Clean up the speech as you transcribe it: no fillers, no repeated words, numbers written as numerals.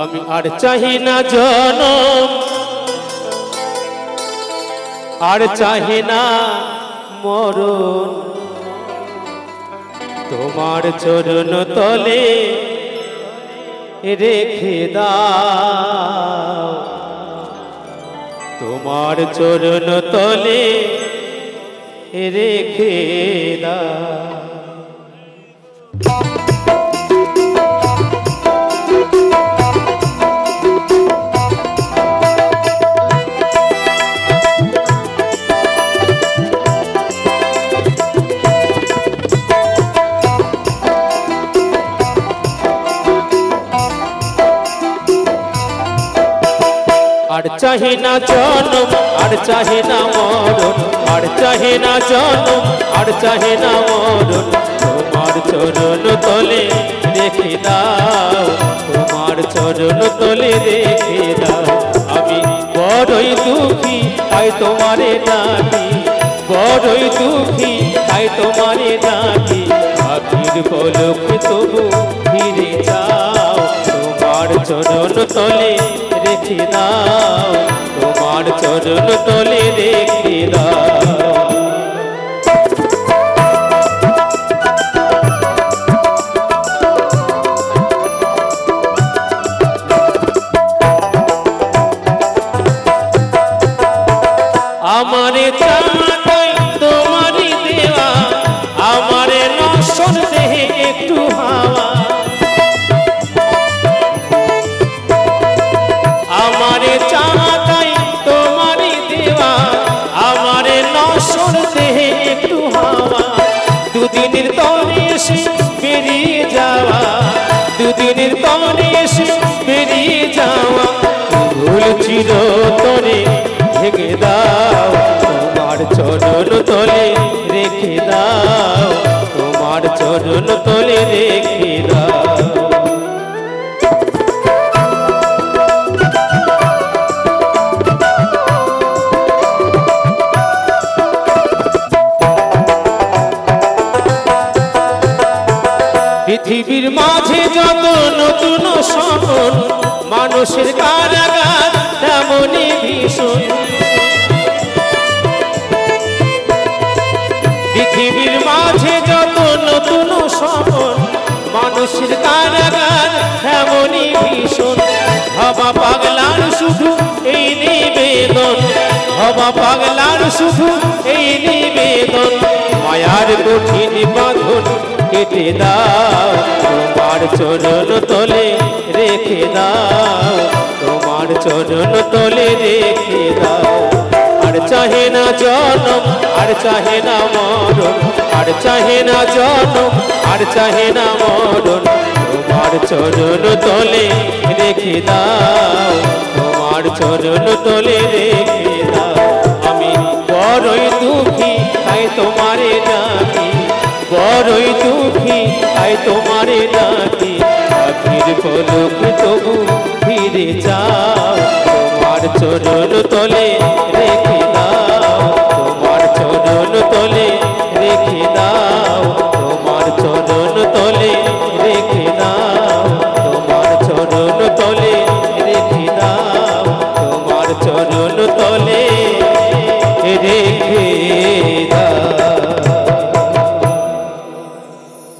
আমি আর চাহি না জনম, আর চাহি না মরণ, তোমার চরণ তলে রেখে দাও, তোমার চরণ তলে রেখে দাও। আর চাহি না জনম, আর চাহি না মরণ, আর চাহি না জনম, আর চাহি না মরণ, তোমার চরণ তলে রেখে দাও, তোমার চরণ তলে রেখে দাও। আমি বড়ই দুঃখী তাই তোমারে ডাকি, বড়ই দুঃখী তাই তোমারে ডাকি, আখির পলক তবু ফিরে যাও, তোমার চরণ তলে রেখে দাও, তোমার চরণ তলে রেখে দাও। আমারে চাই তোমারই দেওয়া, আমারে নশ্বর দেহে একটু হাওয়া, আমারে চাই তোমারই দেওয়া, আমারে নশ্বর দেহে একটু হাওয়া, দুদিনের তরে এসে বেরিয়ে যাওয়া, দুদিনের তরে এসে বেরিয়ে যাওয়া, ভুল চিরতরে ভেঙে দাও, তোমার চরণ তলে রেখে দাও, তোমার চরণ তলে রেখে দাও। পৃথিবীর মাঝে যত নতুন শহর, মানুষের কারাগার তেমনই ভীষণ, পৃথিবীর মাঝে যত নতুন শহর, মানুষের কারাগার তেমনই ভীষণ, হবা পাগলার শুধু এই নিবেদন, হবা পাগলার শুধু এই নিবেদন, মায়ার কঠিন বাঁধন কেটে দাও, তোমার চরণ তলে রেখে দাও, তোমার চরণ তলে রেখে দাও। আর চাহে না জনম, আর চাহে না মরণ, আর চাহে না জনম, আর চাহে না মরণ, তোমার চরণ তলে রেখে দাও, তোমার চরণ তলে রেখে দাও। আমি বড়ই দুঃখী তাই তোমারে ডাকি, বড়ই দুঃখী তাই তোমারে ডাকি, আখির পলক তবু ফিরে যাও, তোমার চরণ তলে রেখে দাও, তোমার চরণ তলে রেখে দাও।